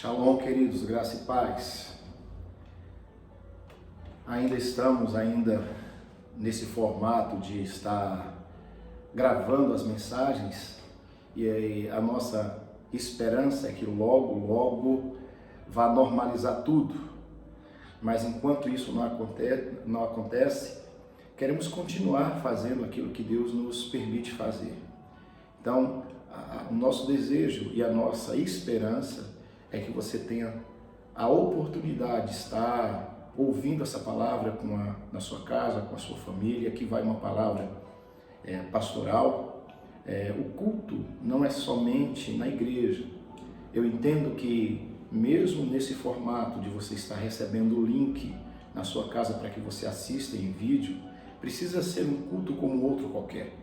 Shalom, queridos, graça e paz. Ainda estamos nesse formato de estar gravando as mensagens e aí a nossa esperança é que logo vá normalizar tudo. Mas enquanto isso não acontece, queremos continuar fazendo aquilo que Deus nos permite fazer. Então, o nosso desejo e a nossa esperança é que você tenha a oportunidade de estar ouvindo essa palavra na sua casa, com a sua família. Aqui vai uma palavra pastoral. O culto não é somente na igreja. Eu entendo que mesmo nesse formato de você estar recebendo o link na sua casa para que você assista em vídeo, precisa ser um culto como outro qualquer.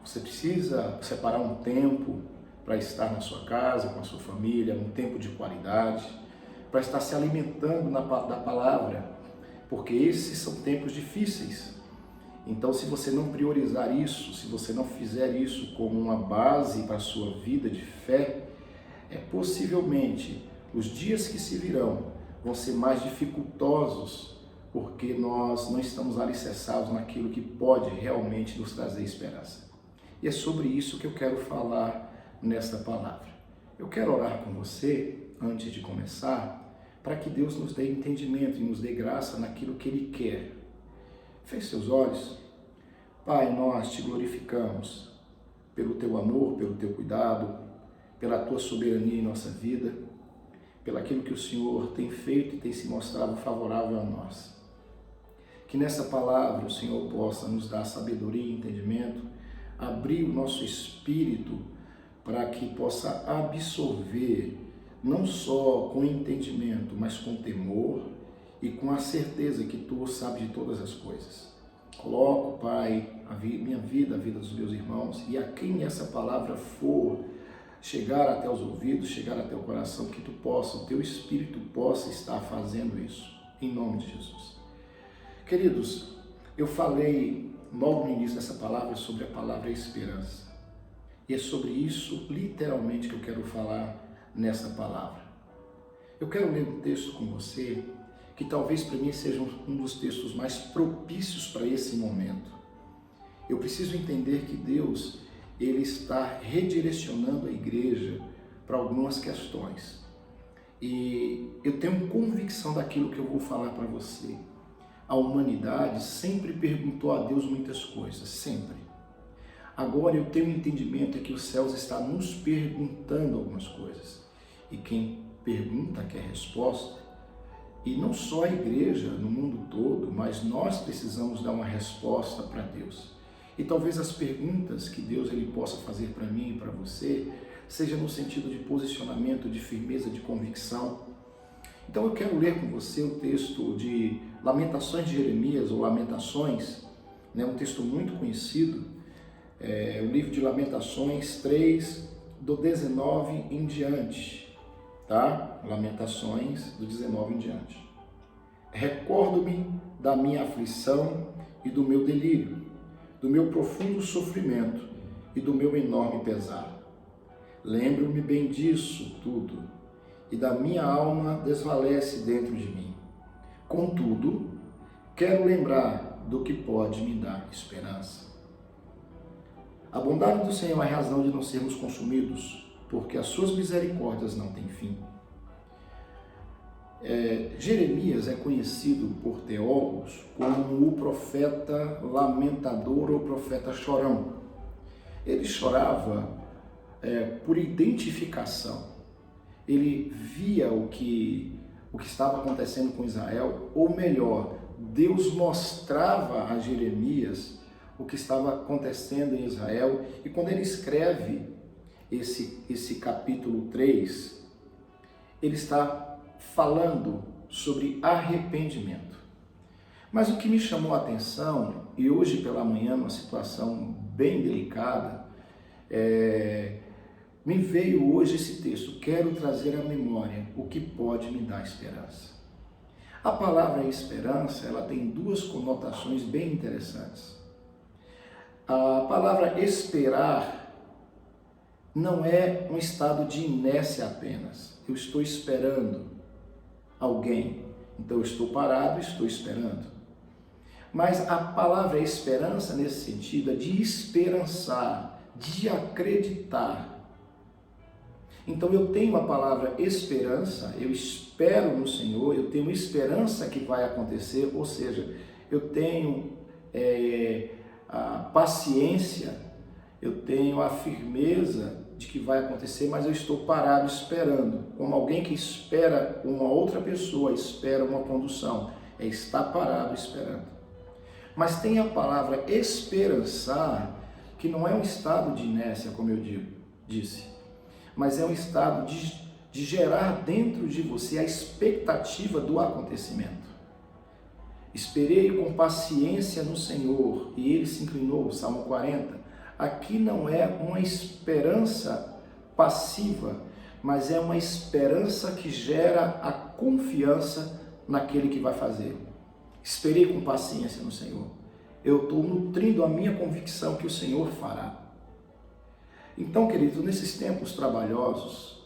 Você precisa separar um tempo para estar na sua casa, com a sua família, um tempo de qualidade, para estar se alimentando da palavra, porque esses são tempos difíceis. Então, se você não priorizar isso, se você não fizer isso como uma base para a sua vida de fé, possivelmente os dias que se virão vão ser mais dificultosos, porque nós não estamos alicerçados naquilo que pode realmente nos trazer esperança. E é sobre isso que eu quero falar nesta palavra. Eu quero orar com você, antes de começar, para que Deus nos dê entendimento e nos dê graça naquilo que Ele quer. Feche seus olhos. Pai, nós te glorificamos pelo Teu amor, pelo Teu cuidado, pela Tua soberania em nossa vida, pelo aquilo que o Senhor tem feito e tem se mostrado favorável a nós. Que nessa palavra o Senhor possa nos dar sabedoria e entendimento, abrir o nosso espírito para que possa absorver, não só com entendimento, mas com temor e com a certeza que Tu sabes de todas as coisas. Coloco, Pai, minha vida, a vida dos meus irmãos, e a quem essa palavra for chegar até os ouvidos, chegar até o coração, que o Teu Espírito possa estar fazendo isso, em nome de Jesus. Queridos, eu falei logo no início dessa palavra sobre a palavra esperança. E é sobre isso, literalmente, que eu quero falar nessa palavra. Eu quero ler um texto com você que talvez para mim seja um dos textos mais propícios para esse momento. Eu preciso entender que Deus, Ele está redirecionando a igreja para algumas questões. E eu tenho convicção daquilo que eu vou falar para você. A humanidade sempre perguntou a Deus muitas coisas, sempre. Agora eu tenho entendimento que os céus estão nos perguntando algumas coisas. E quem pergunta quer resposta. E não só a igreja no mundo todo, mas nós precisamos dar uma resposta para Deus. E talvez as perguntas que Deus ele possa fazer para mim e para você, seja no sentido de posicionamento, de firmeza, de convicção. Então eu quero ler com você o texto de Lamentações de Jeremias, ou Lamentações, um texto muito conhecido. O livro de Lamentações 3, do 19 em diante, tá? Lamentações do 19 em diante. Recordo-me da minha aflição e do meu delírio, do meu profundo sofrimento e do meu enorme pesar. Lembro-me bem disso tudo, e da minha alma desvalece dentro de mim. Contudo, quero lembrar do que pode me dar esperança. A bondade do Senhor é a razão de não sermos consumidos, porque as suas misericórdias não têm fim. Jeremias é conhecido por teólogos como o profeta lamentador ou profeta chorão. Ele chorava por identificação. Ele via o que estava acontecendo com Israel, ou melhor, Deus mostrava a Jeremias o que estava acontecendo em Israel, e quando ele escreve esse capítulo 3, ele está falando sobre arrependimento. Mas o que me chamou a atenção, e hoje pela manhã, numa situação bem delicada, me veio hoje esse texto: quero trazer à memória o que pode me dar esperança. A palavra esperança, ela tem duas conotações bem interessantes. A palavra esperar não é um estado de inércia apenas. Eu estou esperando alguém, então eu estou parado, estou esperando. Mas a palavra esperança nesse sentido é de esperançar, de acreditar. Então eu tenho a palavra esperança, eu espero no Senhor, eu tenho esperança que vai acontecer, ou seja, eu tenho a paciência, eu tenho a firmeza de que vai acontecer, mas eu estou parado esperando, como alguém que espera uma outra pessoa, espera uma condução, é estar parado esperando. Mas tem a palavra esperançar, que não é um estado de inércia, como eu disse, mas é um estado de gerar dentro de você a expectativa do acontecimento. Esperei com paciência no Senhor e Ele se inclinou, Salmo 40. Aqui não é uma esperança passiva, mas é uma esperança que gera a confiança naquele que vai fazer. Esperei com paciência no Senhor. Eu estou nutrindo a minha convicção que o Senhor fará. Então, queridos, nesses tempos trabalhosos,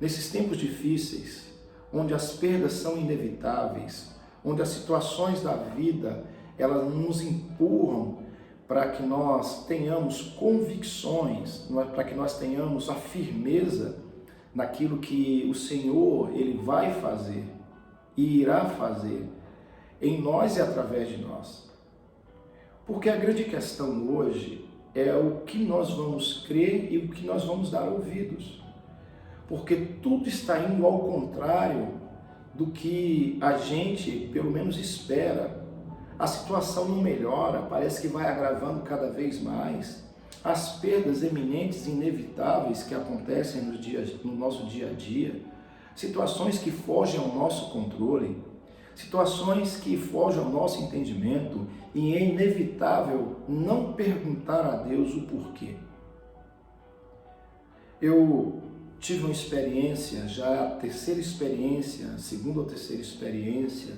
nesses tempos difíceis, onde as perdas são inevitáveis, onde as situações da vida, elas nos empurram para que nós tenhamos convicções, para que nós tenhamos a firmeza naquilo que o Senhor, Ele vai fazer e irá fazer em nós e através de nós. Porque a grande questão hoje é o que nós vamos crer e o que nós vamos dar ouvidos. Porque tudo está indo ao contrário do que a gente, pelo menos, espera. A situação não melhora, parece que vai agravando cada vez mais. As perdas eminentes e inevitáveis que acontecem no nosso dia a dia, situações que fogem ao nosso controle, situações que fogem ao nosso entendimento, e é inevitável não perguntar a Deus o porquê. Eu tive uma experiência, já a terceira experiência, a segunda ou terceira experiência,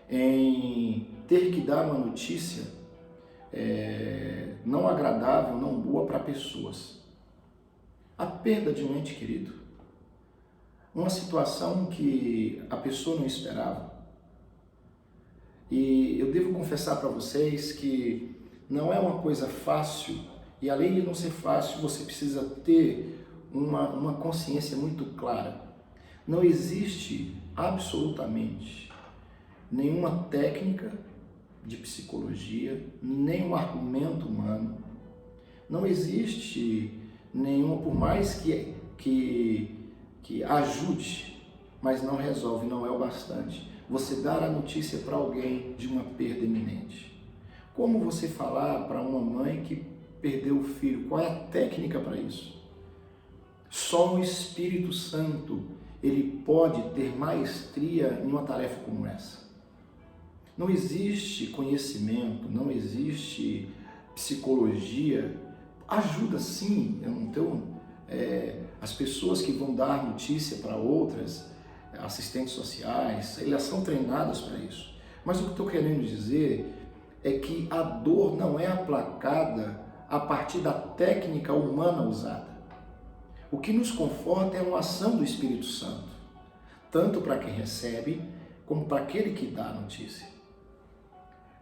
em ter que dar uma notícia não agradável, não boa para pessoas. A perda de um ente querido. Uma situação que a pessoa não esperava. E eu devo confessar para vocês que não é uma coisa fácil, e além de não ser fácil, você precisa ter uma consciência muito clara. Não existe absolutamente nenhuma técnica de psicologia, nenhum argumento humano. Não existe nenhuma, por mais que ajude, mas não resolve, não é o bastante. Você dar a notícia para alguém de uma perda iminente. Como você falar para uma mãe que perdeu o filho? Qual é a técnica para isso? Só o Espírito Santo, ele pode ter maestria em uma tarefa como essa. Não existe conhecimento, não existe psicologia. Ajuda sim, as pessoas que vão dar notícia para outras, assistentes sociais, elas são treinadas para isso. Mas o que eu estou querendo dizer é que a dor não é aplacada a partir da técnica humana usada. O que nos conforta é uma ação do Espírito Santo, tanto para quem recebe, como para aquele que dá a notícia.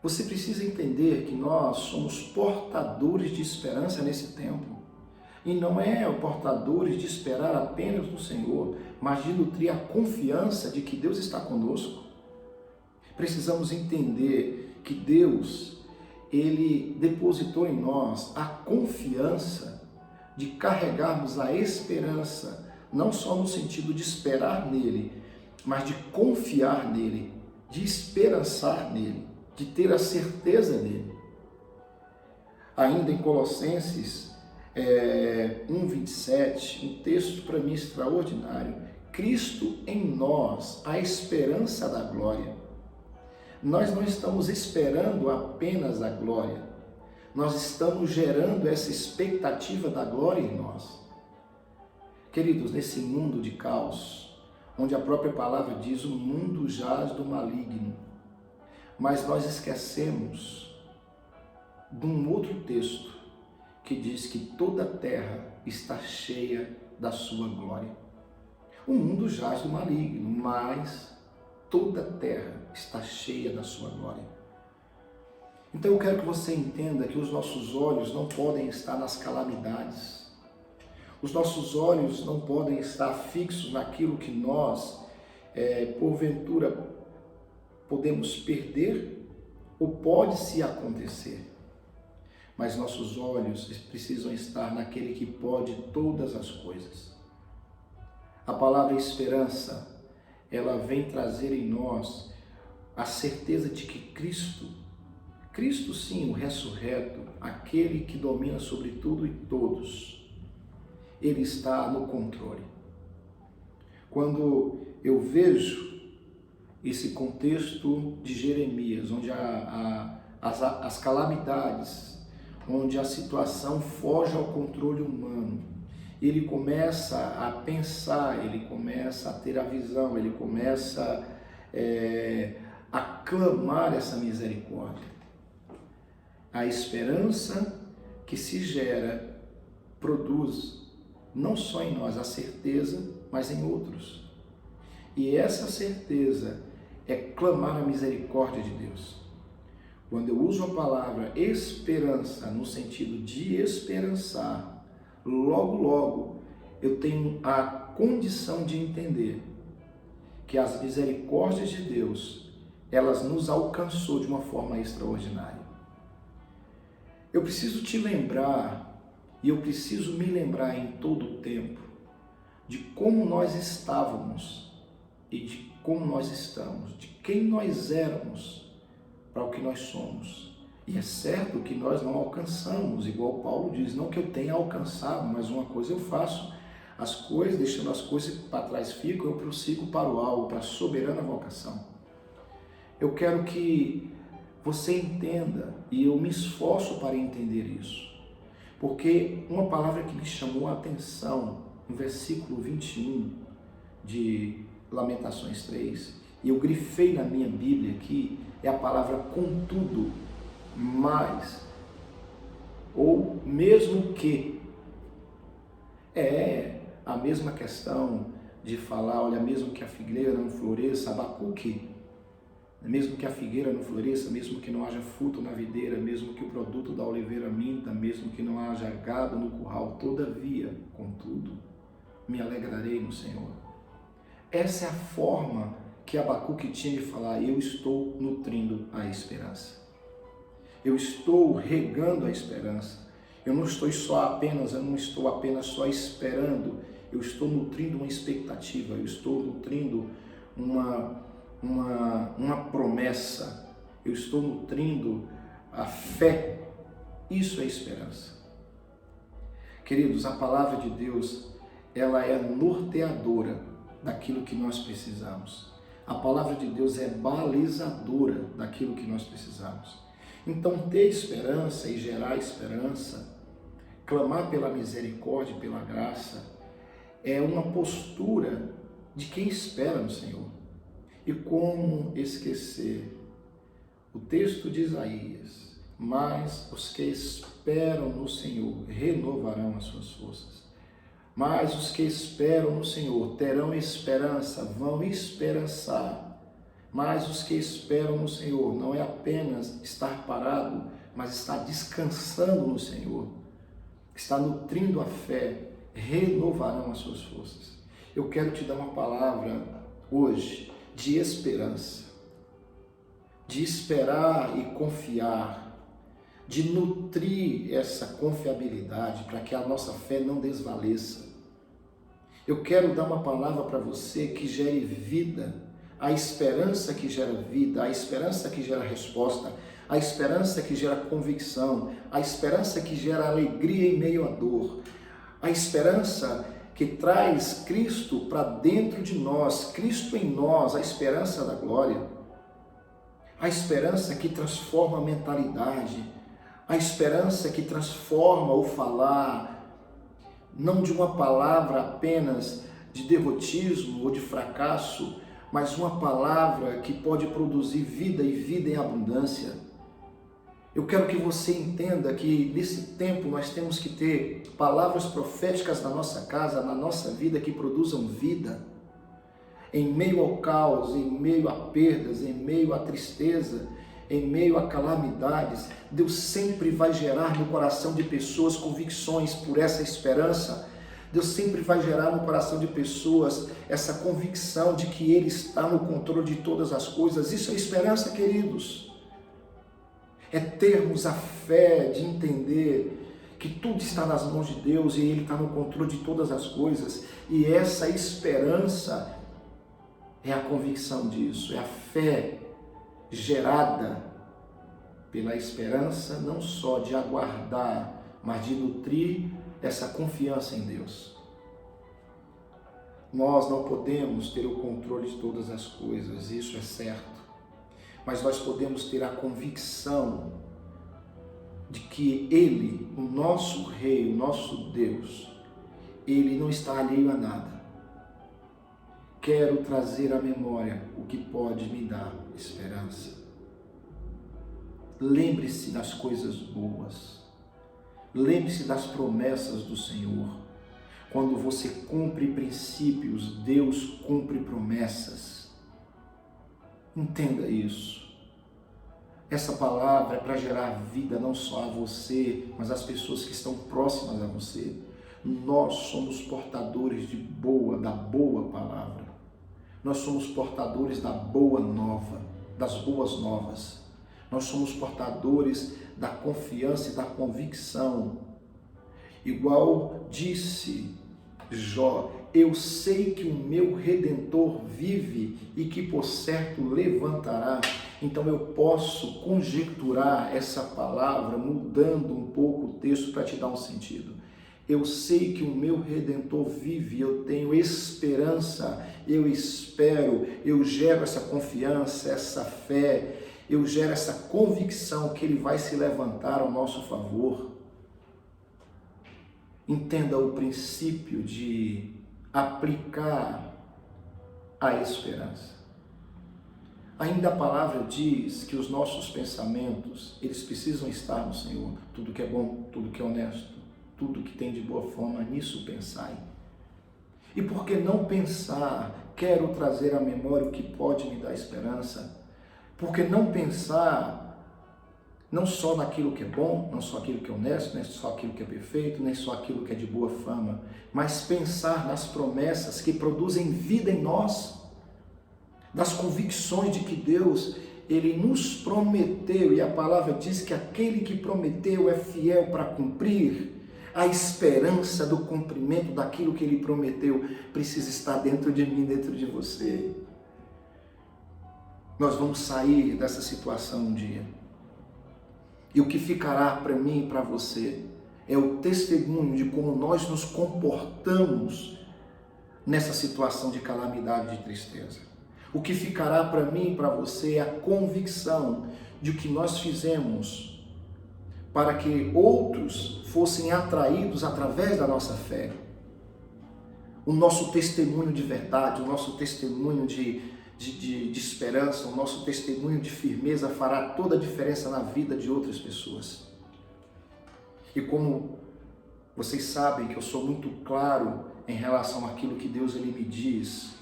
Você precisa entender que nós somos portadores de esperança nesse tempo. E não é portadores de esperar apenas no Senhor, mas de nutrir a confiança de que Deus está conosco. Precisamos entender que Deus, Ele depositou em nós a confiança de carregarmos a esperança, não só no sentido de esperar nele, mas de confiar nele, de esperançar nele, de ter a certeza nele. Ainda em Colossenses 1:27, um texto para mim extraordinário. Cristo em nós, a esperança da glória. Nós não estamos esperando apenas a glória, nós estamos gerando essa expectativa da glória em nós. Queridos, nesse mundo de caos, onde a própria palavra diz: o mundo jaz do maligno, mas nós esquecemos de um outro texto que diz que toda a terra está cheia da sua glória. O mundo jaz do maligno, mas toda a terra está cheia da sua glória. Então eu quero que você entenda que os nossos olhos não podem estar nas calamidades. Os nossos olhos não podem estar fixos naquilo que nós, porventura, podemos perder ou pode se acontecer. Mas nossos olhos precisam estar naquele que pode todas as coisas. A palavra esperança, ela vem trazer em nós a certeza de que Cristo sim, o ressurreto, aquele que domina sobre tudo e todos, Ele está no controle. Quando eu vejo esse contexto de Jeremias, onde as calamidades, onde a situação foge ao controle humano, ele começa a pensar, ele começa a ter a visão, ele começa a clamar essa misericórdia. A esperança que se gera produz não só em nós a certeza, mas em outros. E essa certeza é clamar a misericórdia de Deus. Quando eu uso a palavra esperança no sentido de esperançar, logo eu tenho a condição de entender que as misericórdias de Deus, elas nos alcançou de uma forma extraordinária. Eu preciso te lembrar, e eu preciso me lembrar em todo o tempo, de como nós estávamos e de como nós estamos, de quem nós éramos para o que nós somos. E é certo que nós não alcançamos, igual Paulo diz, não que eu tenha alcançado, mas uma coisa eu faço, as coisas, deixando as coisas para trás ficam, eu prossigo para o alvo, para a soberana vocação. Eu quero que você entenda, e eu me esforço para entender isso, porque uma palavra que me chamou a atenção, no versículo 21 de Lamentações 3, e eu grifei na minha Bíblia aqui, é a palavra contudo, mas, ou mesmo que. É a mesma questão de falar, olha, mesmo que a figueira não floresça, Abacuque, mesmo que a figueira não floresça, mesmo que não haja fruto na videira, mesmo que o produto da oliveira minta, mesmo que não haja gado no curral, todavia, contudo, me alegrarei no Senhor. Essa é a forma que Abacuque tinha de falar, eu estou nutrindo a esperança. Eu estou regando a esperança. Eu não estou apenas só esperando, eu estou nutrindo uma expectativa, eu estou nutrindo uma promessa, eu estou nutrindo a fé. Isso é esperança. Queridos, a palavra de Deus, ela é norteadora daquilo que nós precisamos. A palavra de Deus é balizadora daquilo que nós precisamos. Então, ter esperança e gerar esperança, clamar pela misericórdia e pela graça, é uma postura de quem espera no Senhor. E como esquecer o texto de Isaías, mas os que esperam no Senhor renovarão as suas forças. Mas os que esperam no Senhor terão esperança, vão esperançar. Mas os que esperam no Senhor não é apenas estar parado, mas estar descansando no Senhor, está nutrindo a fé, renovarão as suas forças. Eu quero te dar uma palavra hoje de esperança, de esperar e confiar, de nutrir essa confiabilidade para que a nossa fé não desvaleça. Eu quero dar uma palavra para você que gere vida, a esperança que gera vida, a esperança que gera resposta, a esperança que gera convicção, a esperança que gera alegria em meio à dor, a esperança que traz Cristo para dentro de nós, Cristo em nós, a esperança da glória, a esperança que transforma a mentalidade, a esperança que transforma o falar, não de uma palavra apenas de derrotismo ou de fracasso, mas uma palavra que pode produzir vida e vida em abundância. Eu quero que você entenda que nesse tempo nós temos que ter palavras proféticas na nossa casa, na nossa vida, que produzam vida. Em meio ao caos, em meio a perdas, em meio à tristeza, em meio a calamidades, Deus sempre vai gerar no coração de pessoas convicções por essa esperança. Deus sempre vai gerar no coração de pessoas essa convicção de que Ele está no controle de todas as coisas. Isso é esperança, queridos. É termos a fé de entender que tudo está nas mãos de Deus e Ele está no controle de todas as coisas. E essa esperança é a convicção disso, é a fé gerada pela esperança, não só de aguardar, mas de nutrir essa confiança em Deus. Nós não podemos ter o controle de todas as coisas, isso é certo, mas nós podemos ter a convicção de que Ele, o nosso Rei, o nosso Deus, Ele não está alheio a nada. Quero trazer à memória o que pode me dar esperança. Lembre-se das coisas boas. Lembre-se das promessas do Senhor. Quando você cumpre princípios, Deus cumpre promessas. Entenda isso. Essa palavra é para gerar vida não só a você, mas às pessoas que estão próximas a você. Nós somos portadores da boa palavra. Nós somos portadores da boa nova, das boas novas. Nós somos portadores da confiança e da convicção. Igual disse Jó, eu sei que o meu Redentor vive e que por certo levantará. Então eu posso conjecturar essa palavra mudando um pouco o texto para te dar um sentido. Eu sei que o meu Redentor vive, eu tenho esperança, eu espero, eu gero essa confiança, essa fé, eu gero essa convicção que Ele vai se levantar ao nosso favor. Entenda o princípio de aplicar a esperança. Ainda a palavra diz que os nossos pensamentos, eles precisam estar no Senhor. Tudo que é bom, tudo que é honesto, tudo que tem de boa forma, nisso pensai. E por que não pensar? Quero trazer à memória o que pode me dar esperança. Por que não pensar não só naquilo que é bom, não só aquilo que é honesto, nem só aquilo que é perfeito, nem só aquilo que é de boa fama, mas pensar nas promessas que produzem vida em nós, das convicções de que Deus, Ele nos prometeu, e a palavra diz que aquele que prometeu é fiel para cumprir. A esperança do cumprimento daquilo que Ele prometeu precisa estar dentro de mim, dentro de você. Nós vamos sair dessa situação um dia. E o que ficará para mim e para você é o testemunho de como nós nos comportamos nessa situação de calamidade e de tristeza. O que ficará para mim e para você é a convicção de que nós fizemos para que outros fossem atraídos através da nossa fé. O nosso testemunho de verdade, o nosso testemunho de esperança, o nosso testemunho de firmeza fará toda a diferença na vida de outras pessoas. E como vocês sabem que eu sou muito claro em relação àquilo que Deus Ele me diz,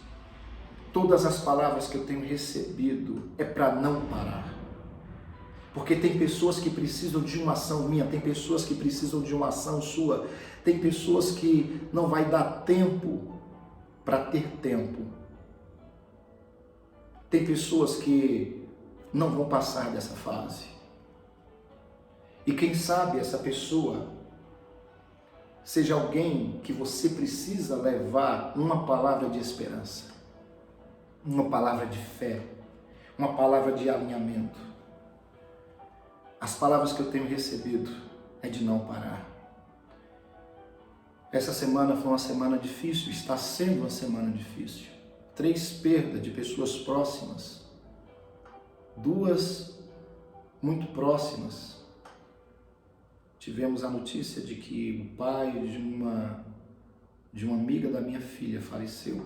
todas as palavras que eu tenho recebido é para não parar. Porque tem pessoas que precisam de uma ação minha, tem pessoas que precisam de uma ação sua, tem pessoas que não vai dar tempo para ter tempo. Tem pessoas que não vão passar dessa fase. E quem sabe essa pessoa seja alguém que você precisa levar uma palavra de esperança, uma palavra de fé, uma palavra de alinhamento. As palavras que eu tenho recebido é de não parar. Essa semana foi uma semana difícil, está sendo uma semana difícil. 3 perdas de pessoas próximas, 2 muito próximas. Tivemos a notícia de que o pai de uma amiga da minha filha faleceu.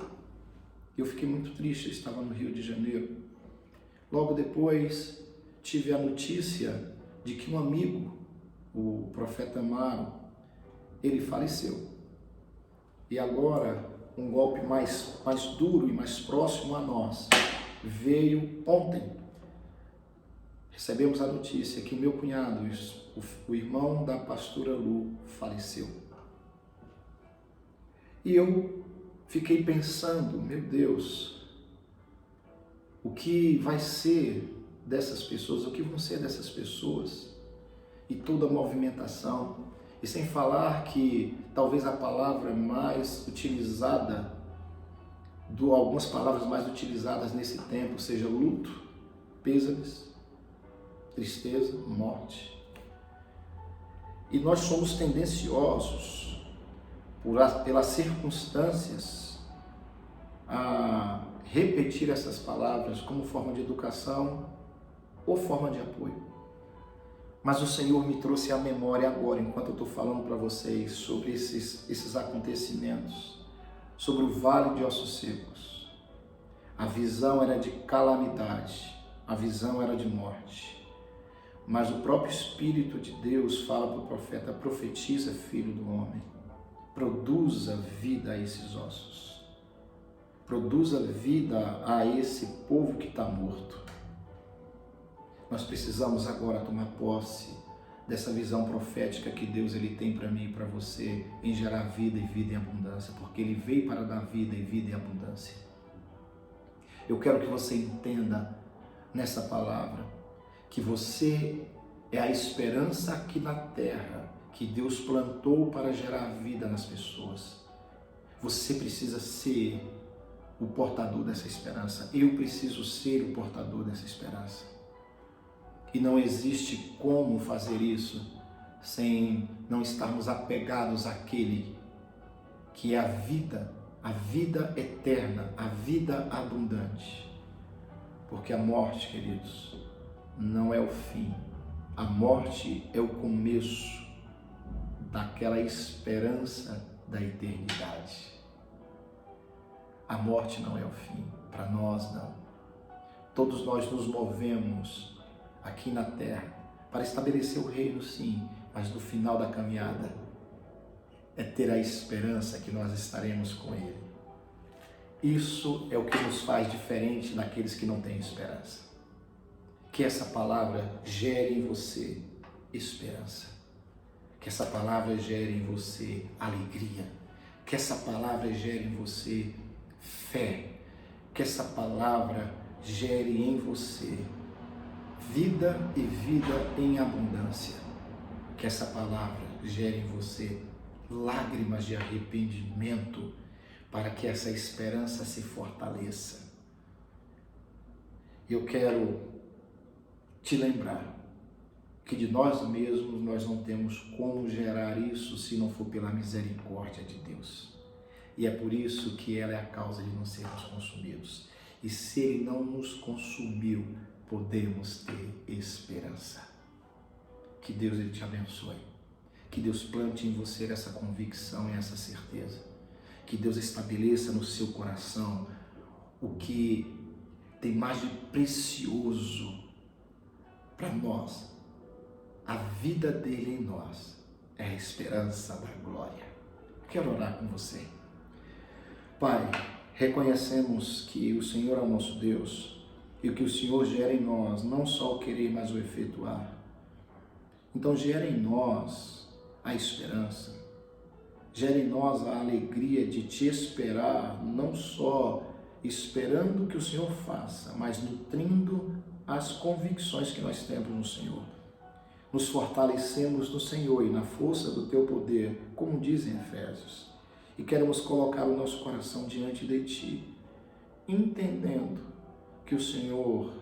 Eu fiquei muito triste, eu estava no Rio de Janeiro. Logo depois tive a notícia de que um amigo, o profeta Amaro, ele faleceu. E agora, um golpe mais duro e mais próximo a nós veio ontem. Recebemos a notícia que o meu cunhado, o irmão da pastora Lu, faleceu. E eu fiquei pensando, meu Deus, o que vai ser dessas pessoas, o que vão ser dessas pessoas? E toda a movimentação. E sem falar que talvez a palavra mais utilizada, algumas palavras mais utilizadas nesse tempo, seja luto, pêsames, tristeza, morte. E nós somos tendenciosos, pelas circunstâncias, a repetir essas palavras como forma de educação ou forma de apoio. Mas o Senhor me trouxe à memória agora, enquanto eu estou falando para vocês sobre esses acontecimentos, sobre o vale de ossos secos. A visão era de calamidade, a visão era de morte. Mas o próprio Espírito de Deus fala para o profeta: profetiza, filho do homem, produza vida a esses ossos, produza vida a esse povo que está morto. Nós precisamos agora tomar posse dessa visão profética que Deus ele tem para mim e para você, em gerar vida e vida em abundância, porque Ele veio para dar vida e vida em abundância. Eu quero que você entenda nessa palavra que você é a esperança aqui na terra que Deus plantou para gerar vida nas pessoas. Você precisa ser o portador dessa esperança. Eu preciso ser o portador dessa esperança. E não existe como fazer isso sem não estarmos apegados àquele que é a vida eterna, a vida abundante. Porque a morte, queridos, não é o fim. A morte é o começo daquela esperança da eternidade. A morte não é o fim, para nós não. Todos nós nos movemos aqui na terra para estabelecer o reino, sim, mas no final da caminhada é ter a esperança que nós estaremos com Ele. Isso é o que nos faz diferente daqueles que não têm esperança. Que essa palavra gere em você esperança. Que essa palavra gere em você alegria. Que essa palavra gere em você fé. Que essa palavra gere em você vida e vida em abundância. Que essa palavra gere em você lágrimas de arrependimento, para que essa esperança se fortaleça. Eu quero te lembrar que de nós mesmos nós não temos como gerar isso se não for pela misericórdia de Deus. E é por isso que ela é a causa de não sermos consumidos. E se Ele não nos consumiu, podemos ter esperança. Que Deus Ele te abençoe. Que Deus plante em você essa convicção e essa certeza. Que Deus estabeleça no seu coração o que tem mais de precioso para nós. A vida dele em nós é a esperança da glória. Quero orar com você. Pai, reconhecemos que o Senhor é o nosso Deus e que o Senhor gera em nós não só o querer, mas o efetuar. Então gera em nós a esperança. Gera em nós a alegria de te esperar, não só esperando que o Senhor faça, mas nutrindo as convicções que nós temos no Senhor. Nos fortalecemos no Senhor e na força do teu poder, como diz em Efésios. E queremos colocar o nosso coração diante de ti, entendendo que o Senhor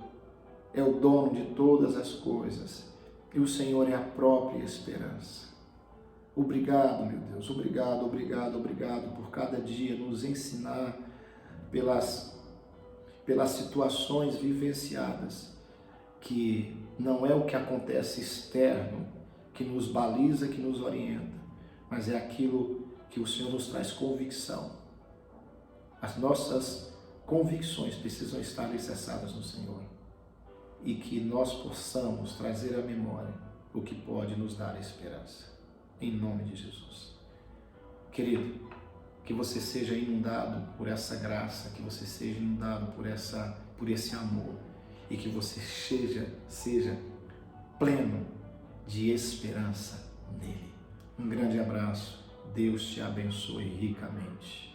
é o dono de todas as coisas e o Senhor é a própria esperança. Obrigado, meu Deus, obrigado, obrigado, obrigado por cada dia nos ensinar pelas situações vivenciadas, que não é o que acontece externo que nos baliza, que nos orienta, mas é aquilo que o Senhor nos traz convicção. As nossas convicções precisam estar alicerçadas no Senhor e que nós possamos trazer à memória o que pode nos dar esperança. Em nome de Jesus. Querido, que você seja inundado por essa graça, que você seja inundado por esse amor e que você seja pleno de esperança nele. Um grande abraço. Deus te abençoe ricamente.